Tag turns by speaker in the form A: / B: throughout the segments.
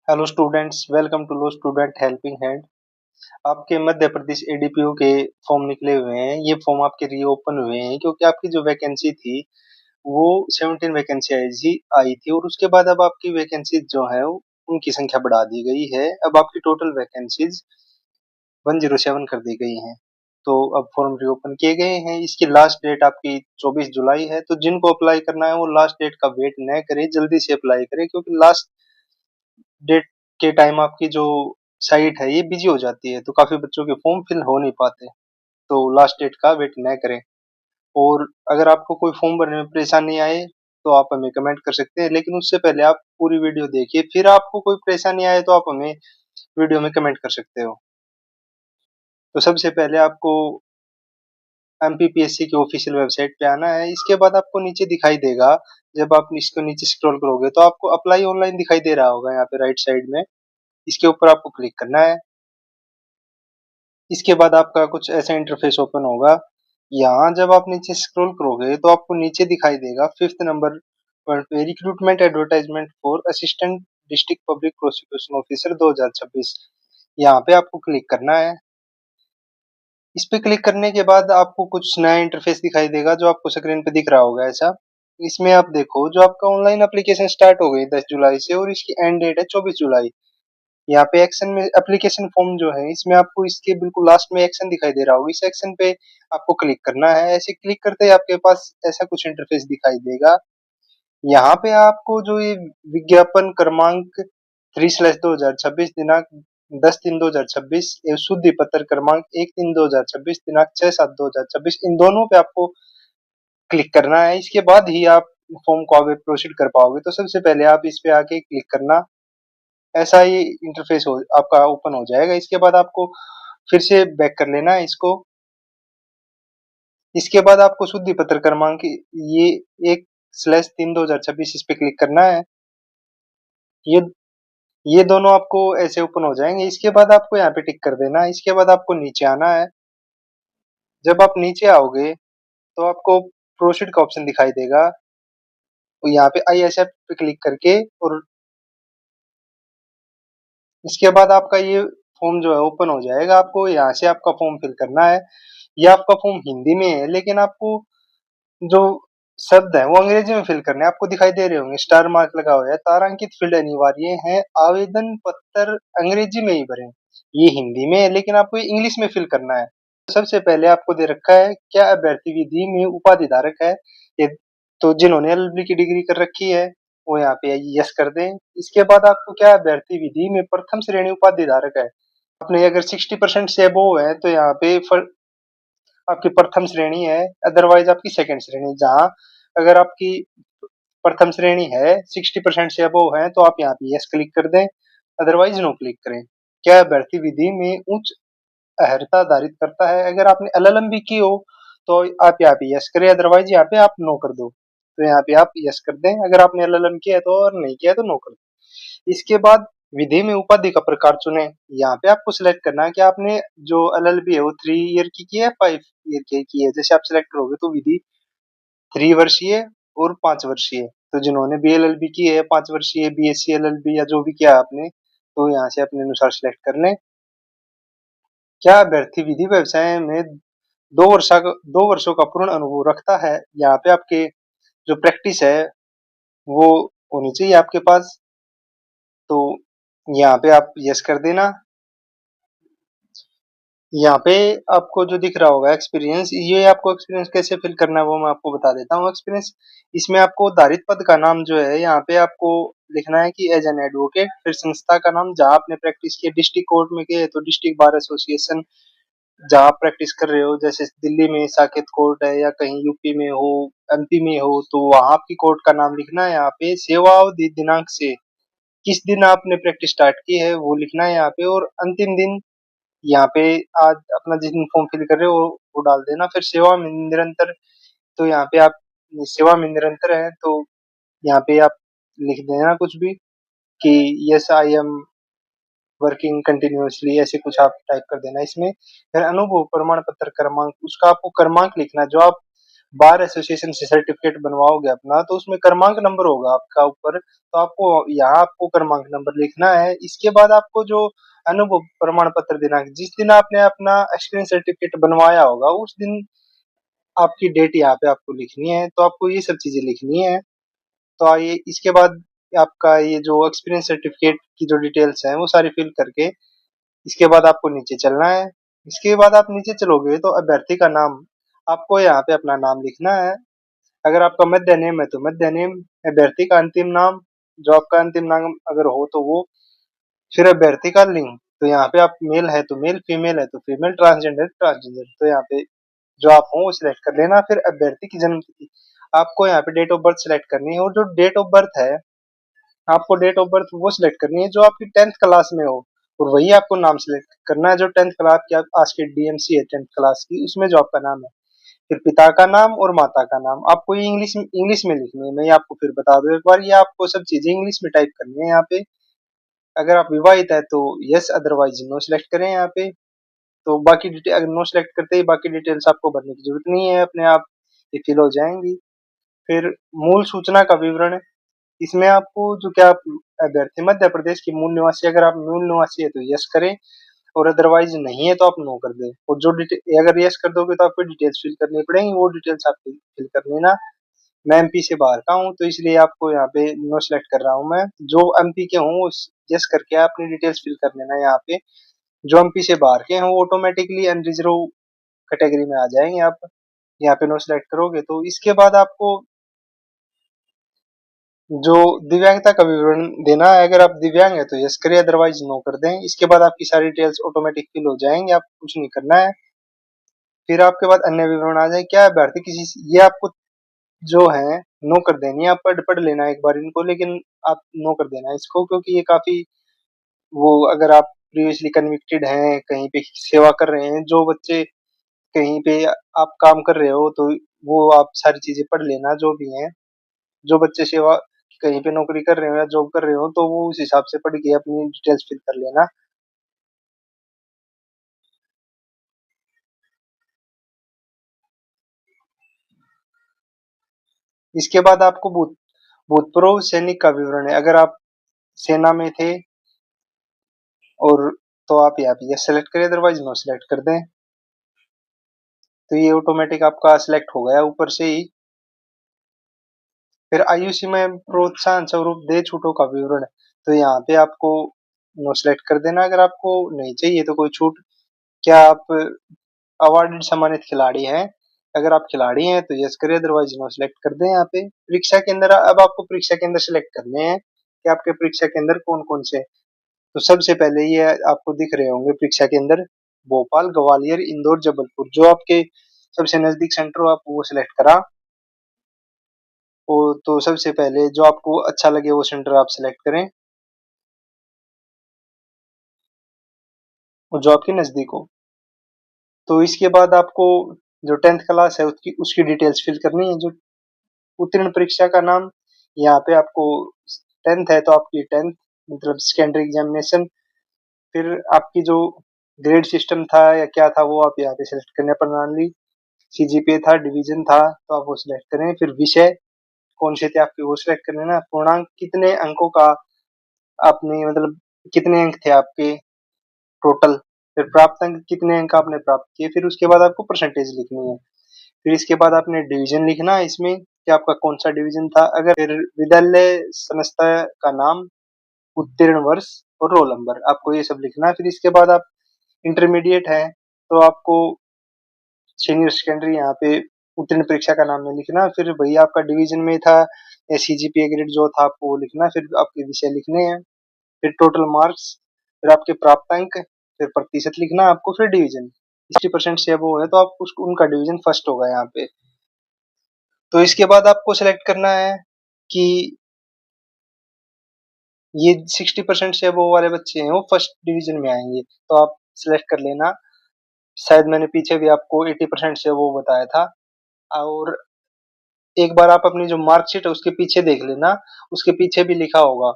A: Hello students, welcome to law student helping hand. आपके मध्य प्रदेश एडीपीयू के form निकले हुए हैं। ये फॉर्म आपके रीओपन हुए हैं क्योंकि आपकी जो वैकेंसी थी वो 17 वैकेंसी आई थी और उसके बाद अब आपकी वैकेंसी जो है उनकी संख्या बढ़ा दी गई है। अब आपकी टोटल वैकेंसीज 107 कर दी गई हैं। तो अब फॉर्म रीओपन किए गए हैं। इसकी लास्ट डेट आपकी 24 जुलाई है। तो जिनको अप्लाई करना है वो लास्ट डेट का वेट न करें, जल्दी से अप्लाई करें क्योंकि लास्ट डेट के टाइम आपकी जो साइट है ये बिजी हो जाती है, तो काफी बच्चों के फॉर्म फिल हो नहीं पाते। तो लास्ट डेट का वेट न करें। और अगर आपको कोई फॉर्म भरने में परेशानी आए तो आप हमें कमेंट कर सकते हैं, लेकिन उससे पहले आप पूरी वीडियो देखिए, फिर आपको कोई परेशानी आए तो आप हमें वीडियो में कमेंट कर सकते हो। तो सबसे पहले आपको एमपीपीएससी की ऑफिशियल वेबसाइट पे आना है। इसके बाद आपको नीचे दिखाई देगा, जब आप इसको नीचे स्क्रॉल करोगे तो आपको अप्लाई ऑनलाइन दिखाई दे रहा होगा यहाँ पे राइट साइड में। इसके ऊपर आपको क्लिक करना है। इसके बाद आपका कुछ ऐसा इंटरफेस ओपन होगा। यहाँ जब आप नीचे स्क्रॉल करोगे तो आपको नीचे दिखाई देगा फिफ्थ नंबर पर पे recruitment advertisement for assistant district public prosecution officer 2026। यहाँ पे आपको क्लिक करना है। इस पे क्लिक करने के बाद आपको कुछ नया इंटरफेस दिखाई देगा जो आपको स्क्रीन पे दिख रहा होगा ऐसा। इसमें आप देखो, जो आपका ऑनलाइन एप्लीकेशन स्टार्ट हो गई 10 जुलाई से और इसकी एंड डेट है 24 जुलाई। यहाँ पे एक्शन में एप्लीकेशन फॉर्म जो है इसमें आपको इसके बिल्कुल लास्ट में एक्शन दिखाई दे रहा होगा। इस एक्शन पे आपको क्लिक करना है। ऐसे क्लिक करते ही आपके पास ऐसा कुछ इंटरफेस दिखाई देगा। यहाँ पे आपको जो ये विज्ञापन क्रमांक 3/2026 दिनांक 10/3/2026 एवं शुद्धि पत्र क्रमांक 1/3/2026 दिनांक 6/7/2026, इन दोनों पे आपको क्लिक करना है। इसके बाद ही आप फॉर्म को आगे प्रोसीड कर पाओगे। तो सबसे पहले आप इस पे आके क्लिक करना। ऐसा ही इंटरफेस हो आपका ओपन हो जाएगा। इसके बाद आपको फिर से बैक कर लेना है इसको। इसके बाद आपको शुद्धि पत्र क्रमांक ये 1/3/2026 इस पे क्लिक करना है। ये ये दोनों आपको ऐसे ओपन हो जाएंगे। इसके बाद आपको यहाँ पे टिक कर देना है। इसके बाद आपको नीचे आना है। जब आप नीचे आओगे तो आपको प्रोसीड का ऑप्शन दिखाई देगा। तो यहाँ पे आई एक्सेप्ट पे क्लिक करके और इसके बाद आपका ये फॉर्म जो है ओपन हो जाएगा। आपको यहाँ से आपका फॉर्म फिल करना है। ये आपका फॉर्म हिंदी में है, लेकिन आपको जो शब्द है वो अंग्रेजी में फिल करने हैं। आपको दिखाई दे रहे होंगे स्टार मार्क लगा हुआ है। तारांकित फील्ड अनिवार्य है, आवेदन पत्र अंग्रेजी में ही भरें। ये हिंदी में है लेकिन आपको ये इंग्लिश में फिल करना है। सबसे पहले आपको दे रखा है क्या अभ्यर्थी विधि में उपाधि धारक है। ये तो जिन्होंने एलएलबी की डिग्री कर रखी है वो यहाँ पे यस कर दें। इसके बाद आपको क्या अभ्यर्थी विधि में प्रथम श्रेणी उपाधि धारक है। आपने अगर 60% से अबोव है तो यहाँ पे आपकी प्रथम श्रेणी है, अदरवाइज आपकी सेकंड श्रेणी। जहाँ अगर आपकी प्रथम श्रेणी है, 60% से अबोव है, तो आप यहाँ पे यस क्लिक कर दें, अदरवाइज नो क्लिक करें। क्या अभ्यर्थी विधि में उच्च अर्हता धारित करता है। अगर आपने एलएलएम भी की हो तो आप यहाँ पे यस करें, अदरवाइज यहाँ पे आप नो कर दो। तो यहाँ पे आप यस कर दें अगर आपने एलएलएम किया है तो, और नहीं किया है तो नो कर दो। इसके बाद विधि में उपाधि का प्रकार चुने। यहाँ पे आपको सिलेक्ट करना है कि आपने जो एलएलबी है वो 3 ईयर की है, 5 ईयर की है। जैसे आप सिलेक्ट करोगे तो विधि 3 वर्षीय और 5 वर्षीय। तो जिन्होंने बीएलएलबी की है 5 वर्षीय, बीएससी एलएलबी या जो भी किया आपने, तो यहाँ से अपने अनुसार सिलेक्ट कर लें। क्या अभ्यर्थी विधि व्यवसाय में 2 वर्षों का पूर्ण अनुभव रखता है। यहाँ पे आपके जो प्रैक्टिस है वो होनी चाहिए आपके पास। तो यहाँ पे आप यस कर देना। यहाँ पे आपको जो दिख रहा होगा एक्सपीरियंस, ये आपको एक्सपीरियंस कैसे फिल करना है वो मैं आपको बता देता हूँ। एक्सपीरियंस इसमें आपको धारित पद का नाम जो है यहाँ पे आपको लिखना है कि एज एन एडवोकेट, फिर संस्था का नाम जहाँ आपने प्रैक्टिस की। डिस्ट्रिक्ट कोर्ट में किए तो डिस्ट्रिक्ट बार एसोसिएशन जहाँ आप प्रैक्टिस कर रहे हो, जैसे दिल्ली में साकेत कोर्ट है या कहीं यूपी में हो, एमपी में हो, तो वहां आपकी कोर्ट का नाम लिखना है। यहाँ पे सेवा अवधि दिनांक से किस दिन आपने प्रैक्टिस स्टार्ट की है वो लिखना है यहाँ पे, और अंतिम दिन यहाँ पे आज अपना जिस दिन फॉर्म फिल कर रहे हो वो डाल देना। फिर सेवा में निरंतर, तो यहाँ पे आप सेवा में निरंतर है तो यहाँ पे आप लिख देना कुछ भी कि yes I am working continuously, ऐसे कुछ आप टाइप कर देना इसमें। फिर अनुभव प्रमाण पत्र क्रमांक, उसका आपको क्रमांक लिखना है जो आप बार एसोसिएशन से सर्टिफिकेट बनवाओगे अपना, तो उसमें क्रमांक नंबर होगा आपका ऊपर, तो आपको यहाँ आपको क्रमांक नंबर लिखना है। इसके बाद आपको जो अनुभव प्रमाण पत्र देना है, जिस दिन आपने अपना एक्सपीरियंस सर्टिफिकेट बनवाया होगा उस दिन आपकी डेट यहाँ पे आपको लिखनी है, तो आपको ये सब चीजें लिखनी है। तो आइए इसके बाद आपका ये जो एक्सपीरियंस सर्टिफिकेट की जो डिटेल्स हैं वो सारी फिल करके इसके बाद आपको नीचे चलना है। इसके बाद आप नीचे चलोगे तो अभ्यर्थी का नाम, आपको यहाँ पे अपना नाम लिखना है। अगर आपका मध्य नेम है तो मध्य नेम, अभ्यर्थी का अंतिम नाम, जो आपका अंतिम नाम अगर हो तो वो, फिर अभ्यर्थी का लिंग, तो यहाँ पे आप मेल है तो मेल, फीमेल है तो फीमेल, ट्रांसजेंडर ट्रांसजेंडर, तो यहाँ पे जो आप हो वो सिलेक्ट कर लेना। फिर अभ्यर्थी की जन्म तिथि, आपको यहाँ पे डेट ऑफ बर्थ सिलेक्ट करनी है, और जो डेट ऑफ बर्थ है आपको डेट ऑफ बर्थ वो सिलेक्ट करनी है जो आपकी 10th क्लास में हो, और वही आपको नाम सिलेक्ट करना है जो 10th क्लास की आज के डीएमसी है 10th क्लास की, उसमें जो आपका नाम है। फिर पिता का नाम और माता का नाम आपको ये इंग्लिश में लिखनी है। मैं ये आपको फिर बता दूं एक बार, ये आपको सब चीजें इंग्लिश में टाइप करनी है यहाँ पे। अगर आप विवाहित है तो यस, अदरवाइज नो सिलेक्ट करें यहाँ पे। तो बाकी डिटेल अगर नो सिलेक्ट करते ही बाकी डिटेल्स आपको भरने की जरूरत नहीं है, अपने आप ये फिल हो जाएंगी। फिर मूल सूचना का विवरण, इसमें आपको जो क्या आप अभ्यर्थी मध्य प्रदेश की मूल निवासी, अगर आप मूल निवासी है तो यस करें, और अदरवाइज नहीं है तो आप नो कर दें। और जो डिटेल अगर यस कर दोगे तो आपको डिटेल्स फिल करनी पड़ेंगी, वो डिटेल्स आप फिल कर लेना। मैं एमपी से बाहर का हूँ तो इसलिए आपको यहाँ पे नो सिलेक्ट कर रहा हूँ। मैं जो एमपी के हूँ यस करके अपनी डिटेल्स फिल कर लेना यहाँ पे। जो एमपी से बाहर के हैं वो ऑटोमेटिकली अनरिजर्व कैटेगरी में आ जाएंगे। आप यहाँ पे नो सिलेक्ट करोगे तो इसके बाद आपको जो दिव्यांगता का विवरण देना है, अगर आप दिव्यांग है तो यस करें, अदरवाइज नो कर दें। इसके बाद आपकी सारी डिटेल्स ऑटोमेटिक फिल हो जाएंगे, आपको कुछ नहीं करना है। फिर आपके बाद अन्य विवरण आ जाए, क्या अभ्यर्थी किसी, ये आपको जो है नो कर देनी है। आप पढ़ लेना एक बार इनको, लेकिन आप नो कर देना इसको, क्योंकि ये काफी वो, अगर आप प्रीवियसली कन्विक्टेड हैं, कहीं पे सेवा कर रहे हैं, जो बच्चे कहीं पे आप काम कर रहे हो तो वो आप सारी चीजें पढ़ लेना जो भी हैं। जो बच्चे सेवा कहीं पे नौकरी कर रहे हो या जॉब कर रहे हो तो वो उस हिसाब से पढ़ के अपनी डिटेल्स फिल कर लेना। इसके बाद आपको भूतपूर्व सैनिक का विवरण है, अगर आप सेना में थे और तो आप यहाँ पे यस सेलेक्ट करें, अदरवाइज नो सेलेक्ट कर दें। तो ये ऑटोमेटिक आपका सिलेक्ट हो गया ऊपर से ही। फिर आयुषी में प्रोत्साहन स्वरूप दे छूटों का विवरण है, तो यहाँ पे आपको नो सेलेक्ट कर देना अगर आपको नहीं चाहिए तो कोई छूट। क्या आप अवार्डेड सम्मानित खिलाड़ी हैं, अगर आप खिलाड़ी हैं तो यस करें, अदरवाइज नो सेलेक्ट कर दें यहाँ पे। परीक्षा केंद्र, अब आपको परीक्षा केंद्र सेलेक्ट करने हैं कि आपके परीक्षा केंद्र कौन कौन से। तो सबसे पहले ये आपको दिख रहे होंगे परीक्षा केंद्र, भोपाल, ग्वालियर, इंदौर, जबलपुर, जो आपके सबसे नजदीक सेंटर हो आप वो सिलेक्ट करा। तो सबसे पहले जो आपको अच्छा लगे वो सेंटर आप सिलेक्ट करें, और जो आपके नजदीक हो। तो इसके बाद आपको जो 10th क्लास है उसकी उसकी डिटेल्स फिल करनी है। जो उत्तीर्ण परीक्षा का नाम, यहाँ पे आपको 10th है तो आपकी 10th मतलब सेकेंडरी एग्जामिनेशन। फिर आपकी जो ग्रेड सिस्टम था या क्या था वो आप यहाँ पे सिलेक्ट करने, प्रणाली, सीजीपीए था, डिवीजन था तो आप वो सिलेक्ट करें। फिर विषय कौन से थे आपके वो सिलेक्ट करने ना, पूर्णांक कितने अंकों का आपने मतलब कितने अंक थे आपके टोटल, फिर प्राप्त अंक कितने अंक आपने प्राप्त किए, फिर उसके बाद आपको परसेंटेज लिखनी है। फिर इसके बाद आपने डिवीजन लिखना है इसमें कि आपका कौन सा डिवीजन था। अगर फिर विद्यालय संस्था का नाम, उत्तीर्ण वर्ष और रोल नंबर, आपको ये सब लिखना है। फिर इसके बाद आप इंटरमीडिएट है तो आपको सीनियर सेकेंडरी यहाँ पे उत्तीर्ण परीक्षा का नाम नहीं लिखना। फिर भैया आपका डिवीजन में था या सीजीपीए ग्रेड जो था आपको वो लिखना। फिर आपके विषय लिखने हैं, फिर टोटल मार्क्स, फिर आपके प्राप्त अंक, फिर प्रतिशत लिखना आपको, फिर डिवीजन। 60% से वो है तो आप उसको उनका डिवीजन फर्स्ट होगा यहाँ पे। तो इसके बाद आपको सिलेक्ट करना है कि ये 60% से अबव वाले बच्चे हैं वो फर्स्ट डिवीजन में आएंगे, तो आप सिलेक्ट कर लेना। शायद मैंने पीछे भी आपको 80% से वो बताया था। और एक बार आप अपनी जो मार्कशीट है उसके पीछे देख लेना, उसके पीछे भी लिखा होगा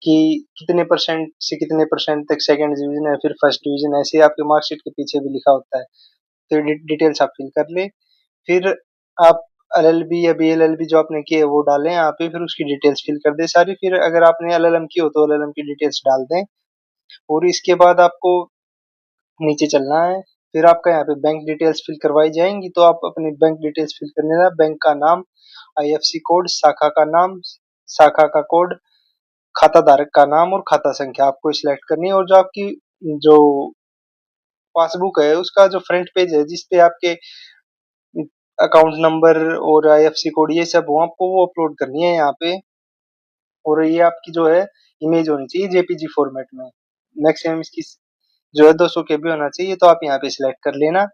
A: कि कितने परसेंट से कितने परसेंट तक सेकंड डिवीजन है, फिर फर्स्ट डिवीजन, ऐसे आपके मार्कशीट के पीछे भी लिखा होता है। तो डिटेल्स आप फिल कर ले। फिर आप एलएलबी या बीएलएलबी जो आपने की है वो डालें यहाँ पे, फिर उसकी डिटेल्स फिल कर दें सारी। फिर अगर आपने एलएलएम की हो तो एलएलएम की डिटेल्स डाल दें, और इसके बाद आपको नीचे चलना है। फिर आपका यहाँ पे बैंक डिटेल्स फिल करवाई जाएंगी, तो आप अपनी बैंक डिटेल्स फिल कर लेना। बैंक का नाम, आईएफसी कोड, शाखा का नाम, शाखा का कोड, खाता धारक का नाम और खाता संख्या आपको सिलेक्ट करनी है। और जो आपकी जो पासबुक है उसका जो फ्रंट पेज है जिसपे आपके अकाउंट नंबर और आईएफसी कोड ये सब हो, आपको वो अपलोड करनी है यहाँ पे। और ये आपकी जो है इमेज होनी चाहिए जेपीजी फॉर्मेट में। मैक्सिमम इसकी जो है 200 केबी होना चाहिए, तो आप यहाँ पे सिलेक्ट कर लेना।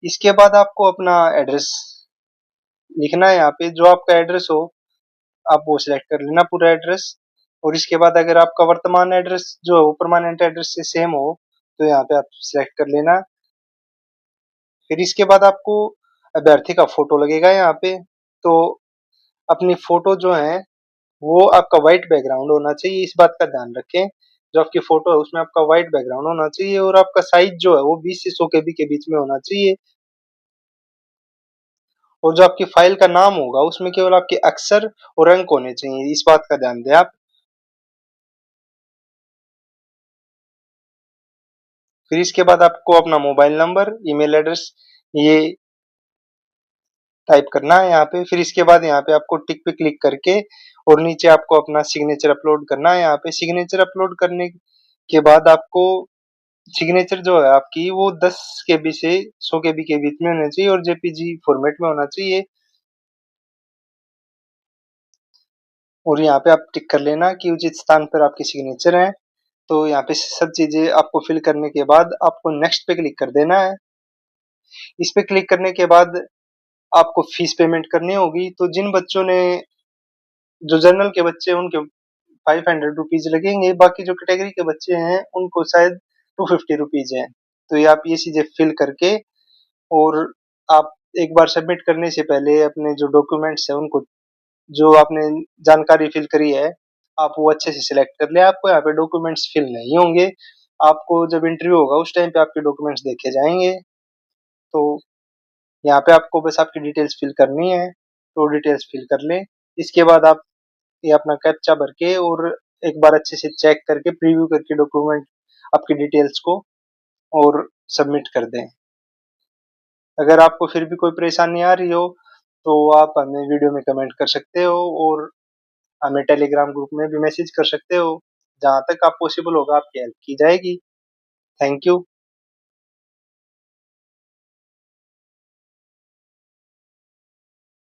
A: इसके बाद आपको अपना एड्रेस लिखना है यहाँ पे, जो आपका एड्रेस हो आप वो सिलेक्ट कर लेना पूरा एड्रेस। और इसके बाद अगर आपका वर्तमान एड्रेस जो है वो परमानेंट एड्रेस से सेम हो तो यहाँ पे आप सिलेक्ट कर लेना। फिर इसके बाद आपको अभ्यर्थी का फोटो लगेगा यहाँ पे, तो अपनी फोटो जो है वो आपका व्हाइट बैकग्राउंड होना चाहिए, इस बात का ध्यान रखें। जो आपकी फोटो है उसमें आपका व्हाइट बैकग्राउंड होना चाहिए, और आपका साइज जो है वो 20 से 100 केबी के बीच में होना चाहिए। और जो आपकी फाइल का नाम होगा उसमें केवल आपके अक्षर और अंक होने चाहिए, इस बात का ध्यान दें आप। फिर इसके बाद आपको अपना मोबाइल नंबर, ईमेल एड्रेस ये टाइप करना है यहाँ पे। फिर इसके बाद यहाँ पे आपको टिक पे क्लिक करके और नीचे आपको अपना सिग्नेचर अपलोड करना है। यहाँ पे सिग्नेचर अपलोड करने के बाद आपको सिग्नेचर जो है आपकी वो 10 केबी से 100 केबी के बीच में होना चाहिए और जेपीजी फॉर्मेट में होना चाहिए। और यहाँ पे आप टिक कर लेना कि उचित स्थान पर आपकी सिग्नेचर है। तो यहाँ पे सब चीजें आपको फिल करने के बाद आपको नेक्स्ट पे क्लिक कर देना है। इस पे क्लिक करने के बाद आपको फीस पेमेंट करनी होगी। तो जिन बच्चों ने, जो जनरल के बच्चे हैं उनके 500 रुपीज लगेंगे, बाकी जो कैटेगरी के बच्चे हैं उनको शायद 250 रुपीज है। तो ये आप ये चीजें फिल करके, और आप एक बार सबमिट करने से पहले अपने जो डॉक्यूमेंट्स है उनको, जो आपने जानकारी फिल करी है आप वो अच्छे से सिलेक्ट कर ले। आपको यहाँ पे डॉक्यूमेंट्स फिल नहीं होंगे, आपको जब इंटरव्यू होगा उस टाइम पे आपके डॉक्यूमेंट्स देखे जाएंगे। तो यहाँ पे आपको बस आपकी डिटेल्स फिल करनी है, तो डिटेल्स फिल कर लें। इसके बाद आप ये अपना कैप्चा भर के और एक बार अच्छे से चेक करके प्रीव्यू करके डॉक्यूमेंट आपकी डिटेल्स को और सबमिट कर दें। अगर आपको फिर भी कोई परेशानी आ रही हो तो आप हमें वीडियो में कमेंट कर सकते हो, और हमें टेलीग्राम ग्रुप में भी मैसेज कर सकते हो। जहाँ तक आप पॉसिबल होगा आपकी हेल्प की जाएगी। Thank you.